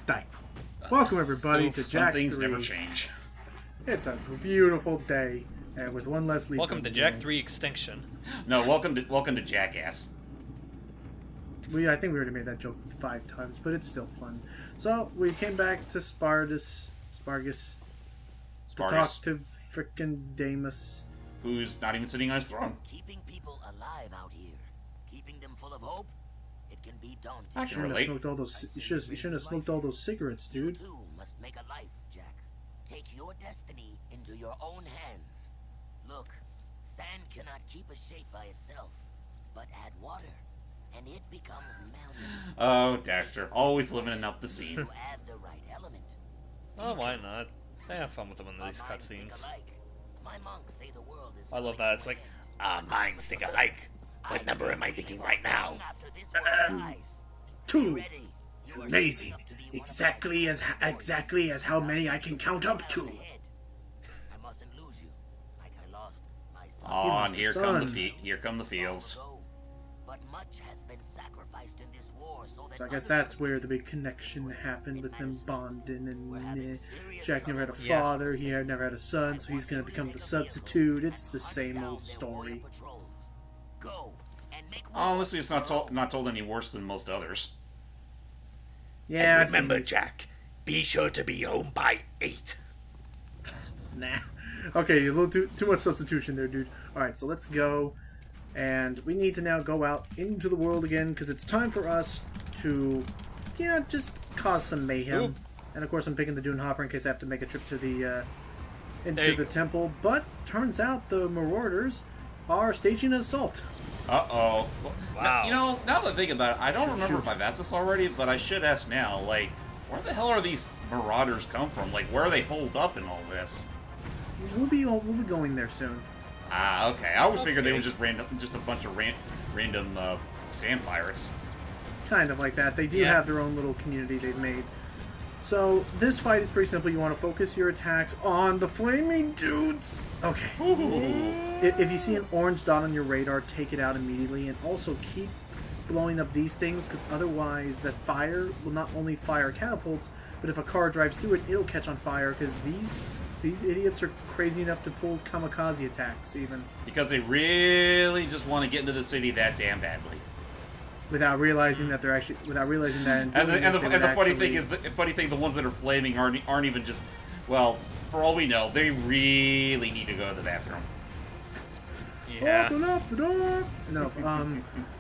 Die. Welcome everybody to Jack 3. Some things never change. It's a beautiful day, and with one less leap. Welcome to Jack 3 Extinction. No, welcome to Jackass. I think we already made that joke 5 times, but it's still fun. So we came back to Spargus to talk to frickin' Damus, who's not even sitting on his throne. Keeping people alive out here, keeping them full of hope, it can be daunting. I can relate. You shouldn't have smoked all those cigarettes, dude. You too must make a life, Jack. Take your destiny into your own hands. Look, sand cannot keep a shape by itself, but add water, and it becomes malleable. Oh, Dexter, always living up the scene. You add the right element. Oh, why not? They have fun with them in these cutscenes. My monks say the world is I love that. It's like, minds think alike. What number am I thinking right now? 2. Amazing. Exactly as how many I can count up to. I mustn't lose you, like I lost my son. Oh, and here come the fields. But much has been sacrificed in this war, so I guess that's where the big connection happened with them bonding, and Jack never had a father, he never had a son, so he's gonna become the substitute. It's the same old story. Honestly, it's not told any worse than most others. Yeah, and remember, Jack, be sure to be home by 8. Nah. Okay, a little too much substitution there, dude. Alright, so let's go. And we need to now go out into the world again, because it's time for us to, just cause some mayhem. Ooh. And of course I'm picking the Dune Hopper in case I have to make a trip to the, into the temple. But turns out the Marauders are staging an assault. Uh-oh. Wow. Now that I think about it, I don't remember if I've asked this already, but I should ask now, like, where the hell are these Marauders come from? Like, where are they holed up in all this? We'll be going there soon. Ah, okay. I always figured they were just a bunch of random sand pirates. Kind of like that. They do have their own little community they've made. So, this fight is pretty simple. You want to focus your attacks on the flaming dudes. Okay. If you see an orange dot on your radar, take it out immediately, and also keep blowing up these things, because otherwise the fire will not only fire catapults, but if a car drives through it, it'll catch on fire, because these idiots are crazy enough to pull kamikaze attacks, even. Because they really just want to get into the city that damn badly. Without realizing that they're actually, the funny thing, the ones that are flaming aren't even just, well, for all we know, they really need to go to the bathroom. Yeah. Open up the door. No,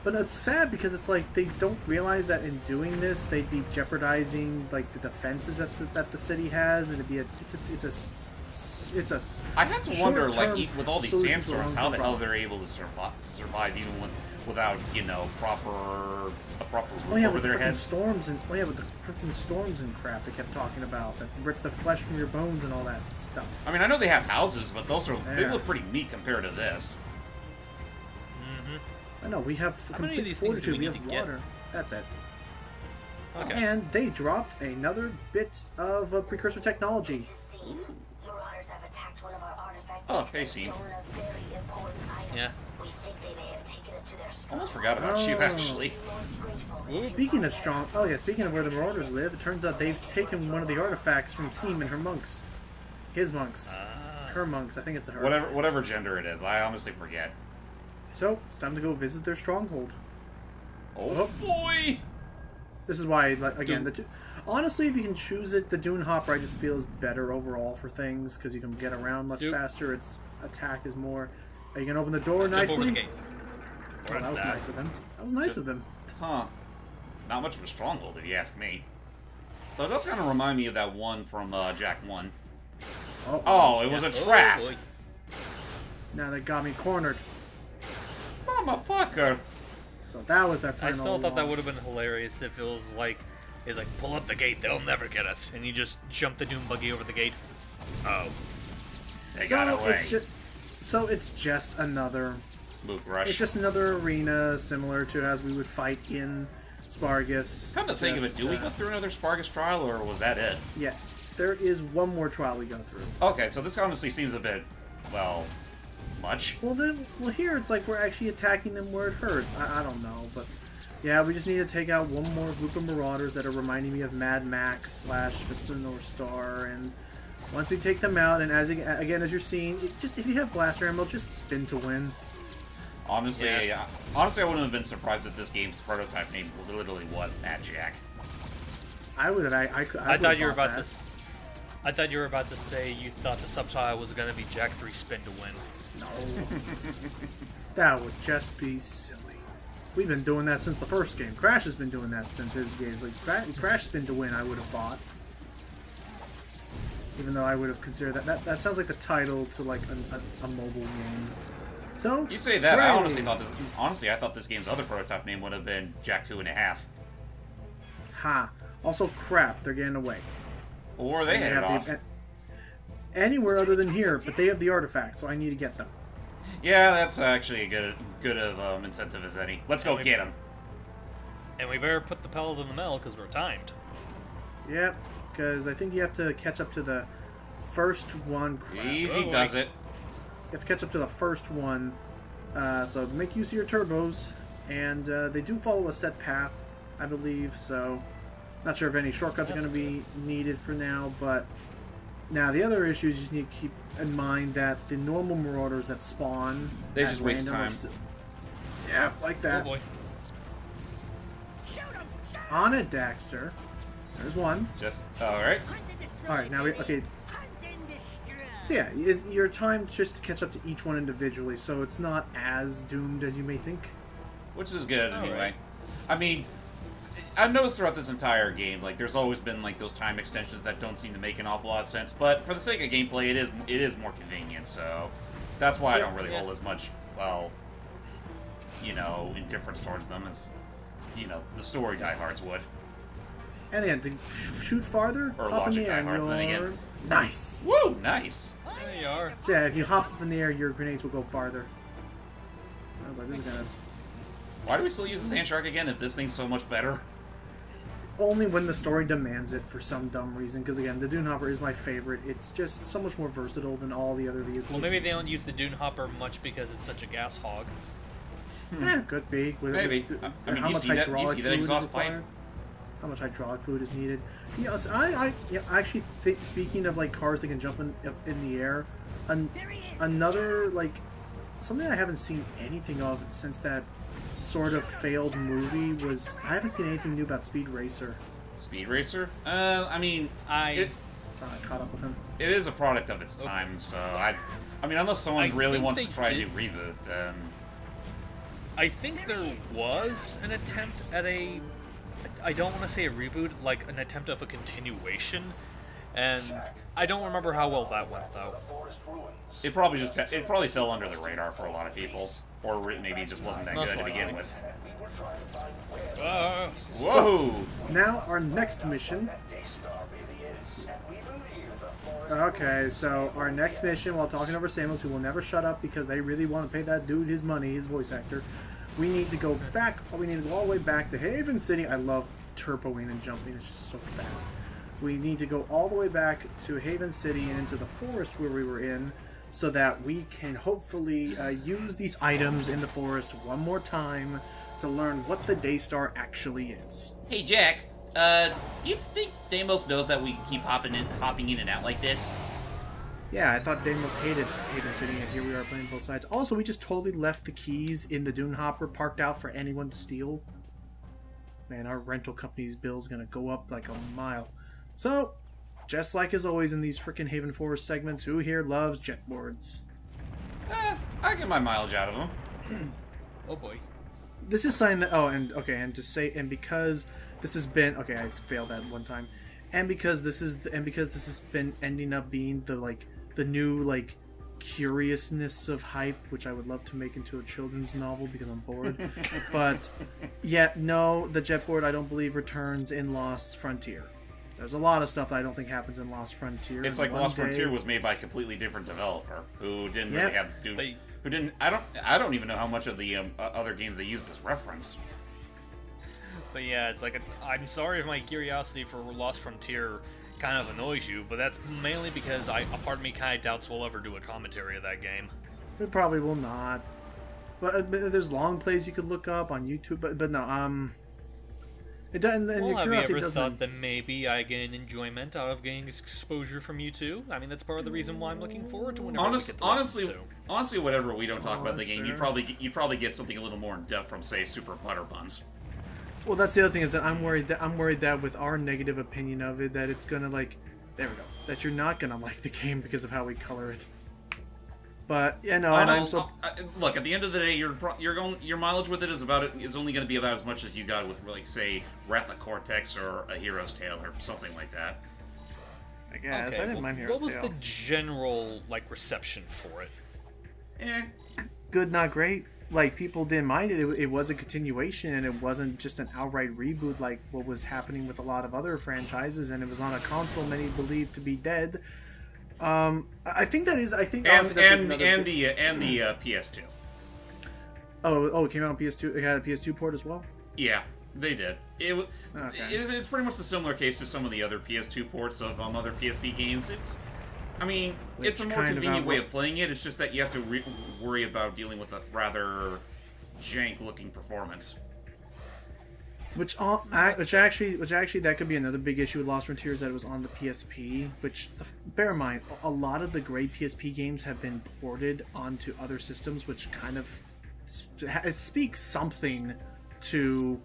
but it's sad because it's like they don't realize that in doing this they'd be jeopardizing like the defenses that the city has, and it's a. I have to wonder, like, with all these sandstorms, how the hell they're able to survive even without proper roof over their heads. With the freaking storms and crap they kept talking about that rip the flesh from your bones and all that stuff. I mean, I know they have houses, but they look pretty meek compared to this. I know, we have complete fortitude, we have water. That's it. Okay. And they dropped another bit of precursor technology. Marauders have attacked one of our artifacts. Oh, they seem. Yeah. We think they may have taken it to their Almost forgot about you, actually. Speaking of where the Marauders live, it turns out they've taken one of the artifacts from Seam and her monks. His monks. Her monks, I think it's a her. Whatever gender it is, I honestly forget. So, it's time to go visit their stronghold. Oh boy! This is why, again, honestly, if you can choose it, the Dune Hopper I just feel is better overall for things, because you can get around much faster, its attack is more... Are you going to open the door nicely? Jump over the gate. Oh, that was nice of them. Of them. Huh. Not much of a stronghold, if you ask me. So it does kind of remind me of that one from Jack 1. Oh, it was a trap! Oh, Now they got me cornered. Motherfucker! So that was their plan. I still thought that would have been hilarious if it was like, pull up the gate, they'll never get us, and you just jump the Doom buggy over the gate. Oh. They got away. It's just another... Luke Rush. It's just another arena similar to as we would fight in Spargus. Come to think of it, do we go through another Spargus trial, or was that it? Yeah. There is one more trial we go through. Okay, so this honestly seems a bit, well... much. Well, here it's like we're actually attacking them where it hurts. I don't know, but Yeah, we just need to take out one more group of marauders that are reminding me of Mad Max / Fist of the North Star, and once we take them out, and as you're seeing, just if you have blaster ammo, just spin to win. Honestly, honestly, I wouldn't have been surprised if this game's prototype name literally was Mad Jack. I would have. I thought you were about to. I thought you were about to say you thought the subtitle was gonna be Jack 3 Spin to Win. No, that would just be silly. We've been doing that since the first game. Crash has been doing that since his game. Like Crash Spin to Win, I would have bought. Even though I would have considered that. That sounds like the title to like a mobile game. So You say that, I honestly thought this game's other prototype name would have been Jack 2.5. Ha. Also, crap, they're getting away. Or they headed off. Anywhere other than here, but they have the artifact, so I need to get them. Yeah, that's actually a good of incentive as any. Let's go get them. And we better put the pellet in the middle because we're timed. Yep, because I think you have to catch up to the first one. Crap. Easy does it. You have to catch up to the first one, so make use of your turbos, and they do follow a set path, I believe, so not sure if any shortcuts are going to be needed for now, but now the other issue is you just need to keep in mind that the normal marauders that spawn... They just waste time. Yeah, like that. Oh boy. On it, Daxter. There's one. Just, alright. Alright, now okay. So yeah, your time just to catch up to each one individually, so it's not as doomed as you may think. Which is good, anyway. Right. I mean, I've noticed throughout this entire game, like, there's always been, like, those time extensions that don't seem to make an awful lot of sense, but for the sake of gameplay, it is more convenient, so that's why I don't really hold as much, well, you know, indifference towards them as, you know, the story diehards would. And again, to shoot farther, Or up in logic the air, diehards, then again. Nice! Woo! Nice! There you are. So yeah, if you hop up in the air, your grenades will go farther. Oh, but this is gonna... Why do we still use the Sand Shark again if this thing's so much better? Only when the story demands it for some dumb reason, because again, the Dune Hopper is my favorite. It's just so much more versatile than all the other vehicles. Well, maybe they don't use the Dune Hopper much because it's such a gas hog. Could be. Maybe. I mean, do you see that exhaust pipe? How much hydraulic fluid is needed? You know, so I actually think, speaking of like cars that can jump up in the air, another like something I haven't seen anything of since that sort of failed movie was I haven't seen anything new about Speed Racer. Speed Racer? I mean, I caught up with him. It is a product of its time, so I mean, unless someone really wants to try a new did. reboot, then I think there was an attempt at a... I don't want to say a reboot, like an attempt of a continuation, and I don't remember how well that went, though. it probably fell under the radar for a lot of people, or maybe it just wasn't that Most good to begin likely. with. So, Whoa! now our next mission. Okay, so our next mission, while talking over Samus, who will never shut up because they really want to pay that dude his money, his voice actor, we need to go back. We need to go all the way back to Haven City. I love turboing and jumping; it's just so fast. We need to go all the way back to Haven City and into the forest where we were in, so that we can hopefully use these items in the forest one more time to learn what the Daystar actually is. Hey Jack, do you think Deimos knows that we keep hopping in and out like this? Yeah, I thought Deimos hated Haven City, and here we are playing both sides. Also, we just totally left the keys in the Dune Hopper parked out for anyone to steal. Man, our rental company's bill's gonna go up like a mile. So, just like as always in these frickin' Haven Forest segments, who here loves jetboards? I get my mileage out of them. Oh boy. This is something that... Oh, and okay, and to say... And because this has been... Okay, I failed that one time. And because this is... And because this has been ending up being the, like... The new, like... curiousness of hype, which I would love to make into a children's novel because I'm bored. But, yeah, no, the jetboard I don't believe returns in Lost Frontier. There's a lot of stuff that I don't think happens in Lost Frontier. It's like Lost Frontier was made by a completely different developer who didn't really have to do... Who didn't... I don't even know how much of the other games they used as reference. But yeah, it's like I'm sorry if my curiosity for Lost Frontier kind of annoys you, but that's mainly because a part of me kind of doubts we'll ever do a commentary of that game. We probably will not. But there's long plays you could look up on YouTube, but no, it doesn't. And Well, your have you curiosity ever doesn't. thought that maybe I gain enjoyment out of getting exposure from you too? I mean, that's part of the reason why I'm looking forward to whenever we get the lessons too. Honestly, whatever we don't talk Oh, about the that's game, fair. you probably get something a little more in depth from, say, Super Butter Buns. Well, that's the other thing is that I'm worried that with our negative opinion of it, that it's gonna like, there we go, that you're not gonna like the game because of how we color it. But and I'm so Look, at the end of the day, your mileage with it is only going to be about as much as you got with, like, say, Wrath of Cortex or A Hero's Tale or something like that. I guess Okay, I didn't mind what Hero's was Tale. the general reception for it? Good, not great. Like, people didn't mind it. It was a continuation, and it wasn't just an outright reboot like what was happening with a lot of other franchises. And it was on a console many believed to be dead. I think that is. I think And honestly, that's and another- the PS2. Oh, it came out on PS2. It had a PS2 port as well. Yeah, they did. Okay. It's pretty much the similar case to some of the other PS2 ports of other PSP games. It's a more Which kind of convenient way outlook- of playing it. It's just that you have to worry about dealing with a rather jank-looking performance. Which actually that could be another big issue with Lost Frontiers, that it was on the PSP. Which, bear in mind, a lot of the great PSP games have been ported onto other systems, which kind of it speaks something to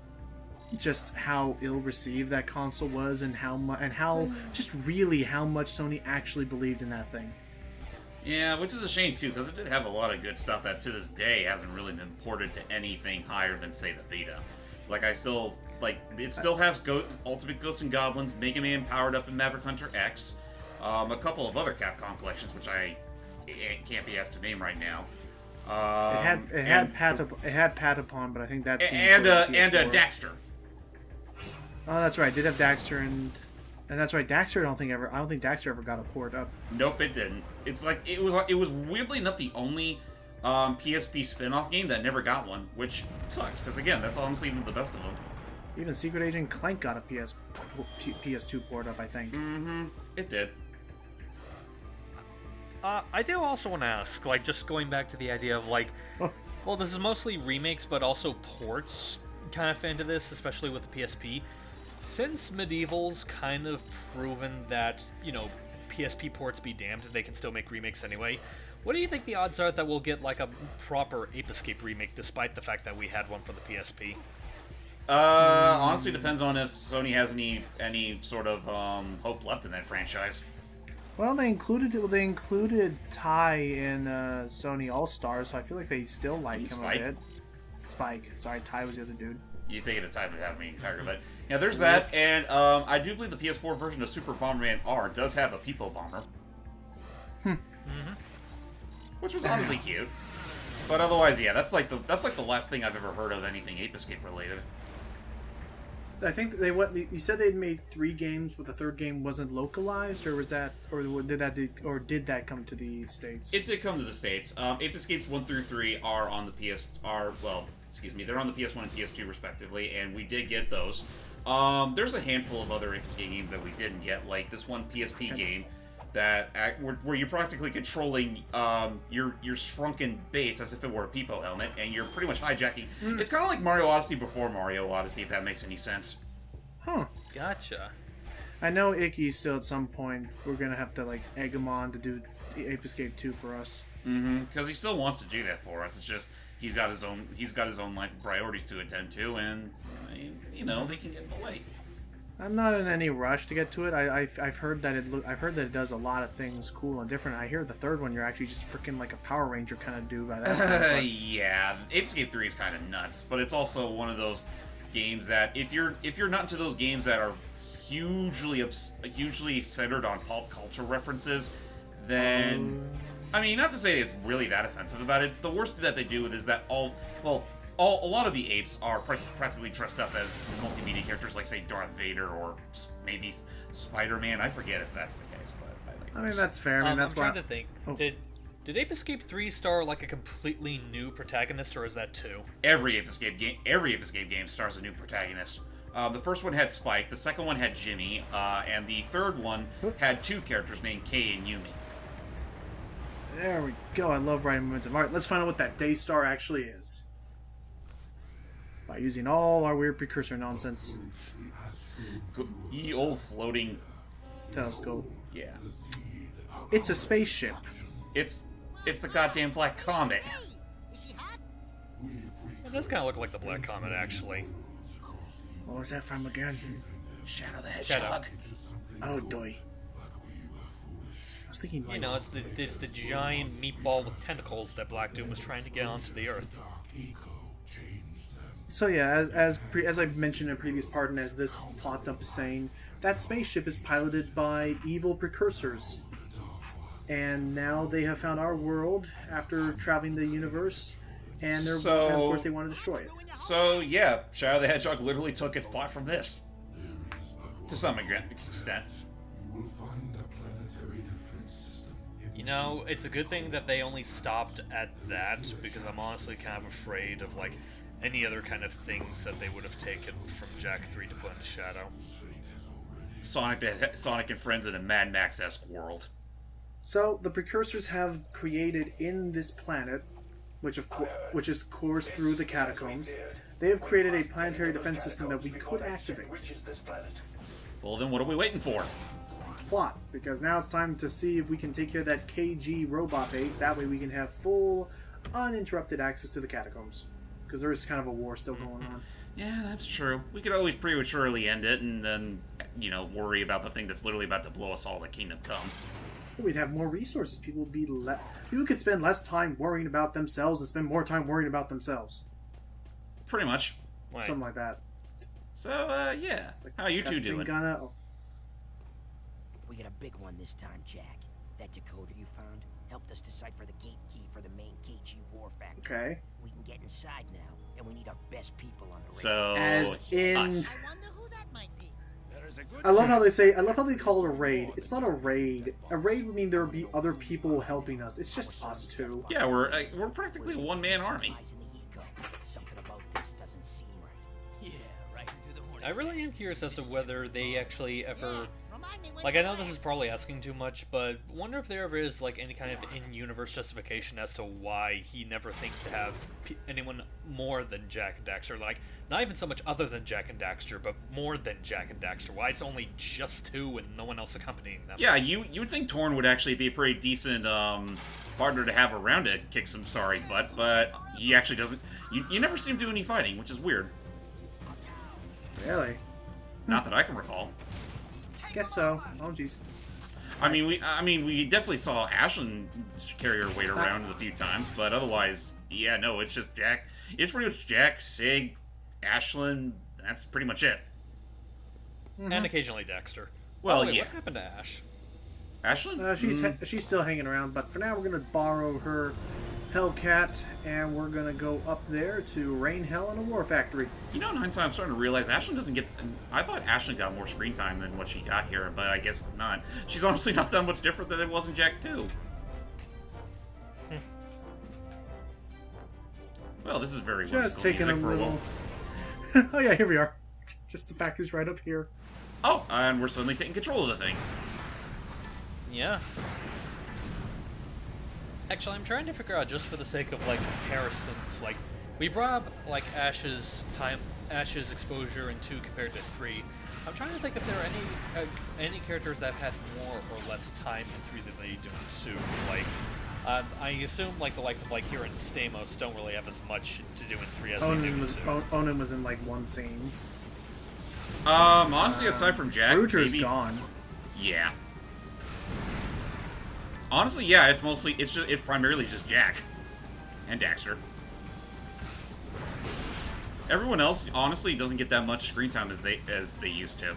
just how ill received that console was, and how much Sony actually believed in that thing. Yeah, which is a shame too, because it did have a lot of good stuff that to this day hasn't really been ported to anything higher than, say, the Vita. Like, it still has Ultimate Ghosts and Goblins, Mega Man Powered Up, and Maverick Hunter X, a couple of other Capcom collections, which I can't be asked to name right now. It had Patapon, but I think that's and PS4. Daxter. Oh, that's right. It did have Daxter and that's right. Daxter, I don't think Daxter ever got a port up. Nope, it didn't. It's like it was weirdly enough the only PSP spin-off game that never got one, which sucks because, again, that's honestly even the best of them. Even Secret Agent Clank got a PS2 port up, I think. Mm-hmm. It did. I do also want to ask, just going back to the idea of well, this is mostly remakes, but also ports kind of into this, especially with the PSP. Since Medieval's kind of proven that, PSP ports be damned, they can still make remakes anyway. What do you think the odds are that we'll get a proper Ape Escape remake, despite the fact that we had one for the PSP? Honestly, depends on if Sony has any sort of hope left in that franchise. Well, they included Ty in Sony All Stars, so I feel like they still like him Spike? a bit. Spike. Sorry, Ty was the other dude. You think at a time that have me entirely, but yeah, there's that, and I do believe the PS4 version of Super Bomberman R does have a Peepo Bomber, which was honestly cute. But otherwise, yeah, that's like the last thing I've ever heard of anything Ape Escape related. I think you said they'd made 3 games, but the third game wasn't localized, or did that come to the States? It did come to the States. Ape Escapes 1 through 3 are on the they're on the PS1 and PS2 respectively, and we did get those. There's a handful of other Ape Escape games that we didn't get, like this one PSP game where you're practically controlling your shrunken base as if it were a Peepo helmet, and you're pretty much hijacking. It's kind of like Mario Odyssey before Mario Odyssey, if that makes any sense. Huh. Gotcha. I know Icky still at some point we're gonna have to egg him on to do the Ape Escape 2 for us. Because he still wants to do that for us. It's just he's got his own life and priorities to attend to, and they can get in the way. I'm not in any rush to get to it. I've heard that it does a lot of things cool and different. I hear the third one you're actually just freaking like a Power Ranger kind of dude by that point. Yeah, Ape Escape 3 is kind of nuts, but it's also one of those games that if you're not into those games that are hugely centered on pop culture references, then not to say it's really that offensive about it. The worst that they do is that a lot of the apes are practically dressed up as multimedia characters, like, say, Darth Vader or maybe Spider-Man. I forget if that's the case, but I think that's fair. I'm that's trying why. to think. Did Ape Escape 3 star a completely new protagonist, or is that 2? every Ape Escape game stars a new protagonist. The first one had Spike, the second one had Jimmy, and the third one had 2 characters named Kay and Yumi. There we go. I love riding momentum. Alright, let's find out what that Daystar actually is. By using all our weird precursor nonsense. Ye old floating... Telescope. Yeah. It's a spaceship. It's the goddamn Black Comet. It does kind of look like the Black Comet, actually. What was that from again? Shadow the Hedgehog. Oh, doy. I was thinking... You know, it's the giant meatball with tentacles that Black Doom was trying to get onto the Earth. So yeah, as I mentioned in a previous part, and as this plot dump is saying, that spaceship is piloted by evil precursors. And now they have found our world after traveling the universe, and and of course they want to destroy it. So yeah, Shadow the Hedgehog literally took its plot from this. To some extent. You know, it's a good thing that they only stopped at that, because I'm honestly kind of afraid of, like, any other kind of things that they would have taken from Jak 3 to put into Shadow. Sonic and Friends in a Mad Max-esque world. So the precursors have created in this planet, which is coursed through the catacombs. They have created a planetary defense system that we could activate. Well, then what are we waiting for? Plot, because now it's time to see if we can take care of that KG robot base. That way we can have full, uninterrupted access to the catacombs. Because there is kind of a war still going on. Yeah, that's true. We could always prematurely end it and then, you know, worry about the thing that's literally about to blow us all at Kingdom Come. We'd have more resources. People could spend less time worrying about themselves and spend more time worrying about themselves. Pretty much. Right. Something like that. So, yeah. How you two doing? We got a big one this time, Jak. That decoder you found helped us decipher the gate key for the main KG war factory. Okay. We can get inside now, and we need our best people on the raid. So, As in... us. I wonder who that might be. I love how they call it a raid. It's not a raid. A raid would mean there would be other people helping us. It's just us two. Yeah, we're practically a one-man army. Something about this doesn't seem right. Yeah, right into the horn. I really am curious as to whether they actually ever... Remind me when Like, I know this is probably asking too much, but wonder if there ever is, like, any kind of in-universe justification as to why he never thinks to have anyone more than Jak and Daxter. Like, not even so much other than Jak and Daxter, but more than Jak and Daxter. Why it's only just two and no one else accompanying them. Yeah, you would think Torn would actually be a pretty decent partner to have around to kick some sorry butt, but he actually doesn't. You never see him do any fighting, which is weird. Really? Not that I can recall. Guess so. Oh, jeez. I mean, we definitely saw Ashlyn carry her weight around a few times, but otherwise, yeah, no, it's just Jak. It's pretty much Jak, Sig, Ashlyn. That's pretty much it. And occasionally Daxter. Well, Wait, yeah. What happened to Ash? Ashlyn? She's still hanging around, but for now we're gonna borrow her Hellcat, and we're gonna go up there to rain hell in a war factory. You know, in hindsight, I'm starting to realize Ashlyn doesn't get... I thought Ashlyn got more screen time than what she got here, but I guess not. She's honestly not that much different than it was in Jak 2. Well, this is very Just whimsical taking a music for a little. while. Oh yeah, here we are. Just the factory's right up here. Oh, and we're suddenly taking control of the thing. Yeah. Actually, I'm trying to figure out, just for the sake of, like, comparisons, like, we brought up, like, Ash's exposure in 2 compared to 3. I'm trying to think if there are any characters that have had more or less time in 3 than they do in 2. Like, I assume, like, the likes of, like, here in Stamos don't really have as much to do in 3 as they do in 2. Onan was in like one scene. Honestly, aside from Jak, Router's maybe... gone. Yeah. Honestly, yeah, it's primarily just Jak and Daxter. Everyone else, honestly, doesn't get that much screen time as they used to.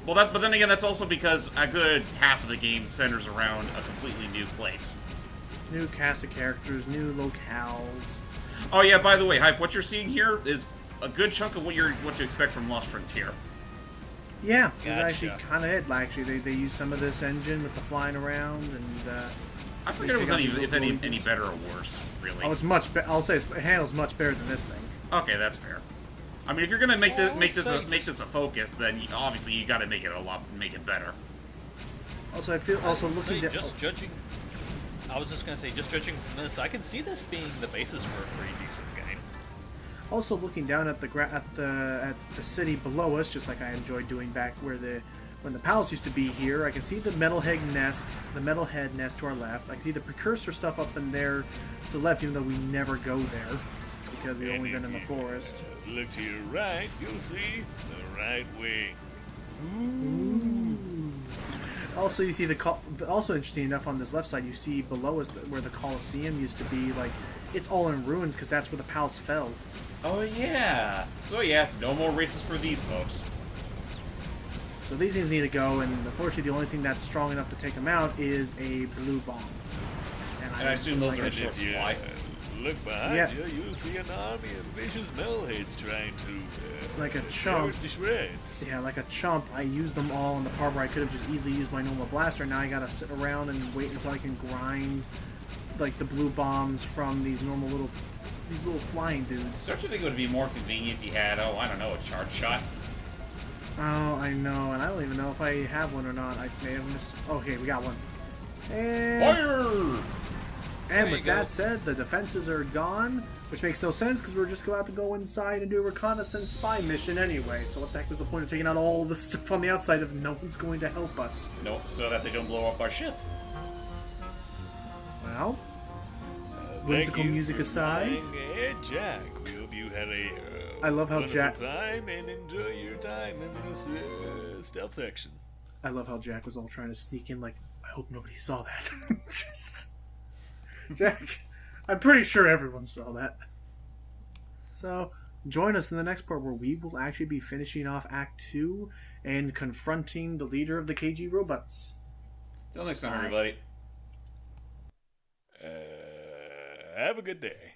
Well, but then again, that's also because a good half of the game centers around a completely new place. New cast of characters, new locales. Oh yeah, by the way, Hype, what you're seeing here is a good chunk of what to expect from Lost Frontier. Yeah, it's Gotcha. actually kind of it. Actually, they used some of this engine with the flying around, and I forget it was any better or worse, really. oh, it's much better. I'll say it handles much better than this thing. Okay, that's fair. I mean, if you're gonna make this a focus, then obviously you got to make it better. Also, I feel looking at Just judging I was just gonna say, just judging from this, I can see this being the basis for a pretty decent game. Also, looking down at the city below us, just like I enjoyed doing back when the palace used to be here, I can see the metalhead nest to our left. I can see the precursor stuff up in there to the left, even though we never go there because we've only been in the forest. Look to your right, you'll see the right wing. Also, you see also interesting enough on this left side, you see below us where the Colosseum used to be. Like, it's all in ruins because that's where the palace fell. Oh yeah. So yeah, no more races for these folks. So these things need to go, and unfortunately, the only thing that's strong enough to take them out is a blue bomb. And I assume those are in short supply. Look behind Yeah. you, you'll see an army of vicious metalheads trying to Like a tear chump. us to shreds. Yeah, like a chump, I used them all in the part where I could have just easily used my normal blaster. Now I gotta sit around and wait until I can grind like the blue bombs from these little flying dudes. Don't you think it would be more convenient if you had, oh, I don't know, a charge shot? Oh, I know, and I don't even know if I have one or not. I may have missed. Okay, we got one. And, Fire! and There with you go. that said, the defenses are gone, which makes no sense because we're just about to go inside and do a reconnaissance spy mission anyway. So what the heck was the point of taking out all the stuff on the outside if no one's going to help us? No, so that they don't blow up our ship. Well, Thank whimsical you music for aside, flying ahead, Jack. We hope you had a I love how wonderful Jack. time and enjoy your time in this stealth section. I love how Jack was all trying to sneak in. Like, I hope nobody saw that. Jack, I'm pretty sure everyone saw that. So, join us in the next part where we will actually be finishing off Act 2 and confronting the leader of the KG robots. Till next time, Bye. everybody. Have a good day.